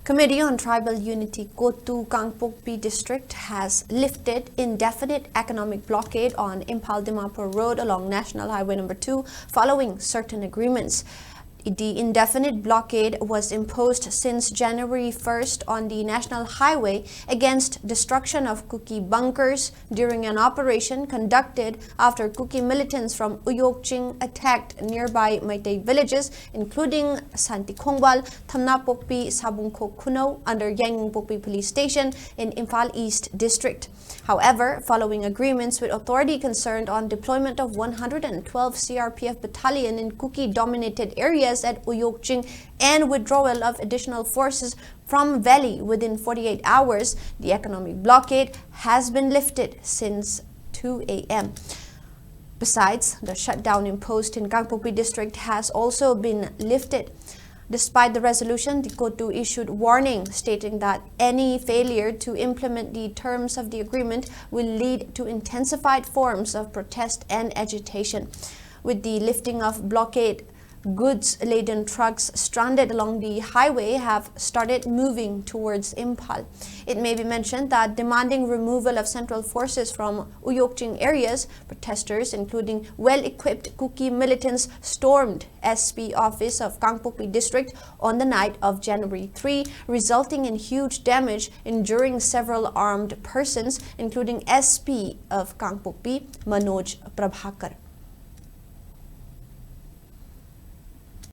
Committee on Tribal Unity Cotu Kangpokpi district has lifted indefinite economic blockade on Imphal Dimapur Road along National Highway number 2 following certain agreements. The indefinite blockade was imposed since January 1st on the national highway against destruction of Kuki bunkers during an operation conducted after Kuki militants from Uyokching attacked nearby Maitai villages including Santikhongwal, Thamnapokpi, Sabungkhok Khuno under Yangnpokpi police station in Imphal East district. However, following agreements with authority concerned on deployment of 112 CRPF battalion in Kuki-dominated areas at Uyokching and withdrawal of additional forces from Valley within 48 hours, the economic blockade has been lifted since 2 a.m. Besides, the shutdown imposed in Kangpokpi district has also been lifted. Despite the resolution, the Cotu issued warning stating that any failure to implement the terms of the agreement will lead to intensified forms of protest and agitation. With the lifting of blockade, goods-laden trucks stranded along the highway have started moving towards Imphal. It may be mentioned that demanding removal of central forces from Uyokching areas, protesters including well-equipped Kuki militants stormed SP office of Kangpokpi district on the night of January 3, resulting in huge damage, injuring several armed persons including SP of Kangpokpi, Manoj Prabhakar.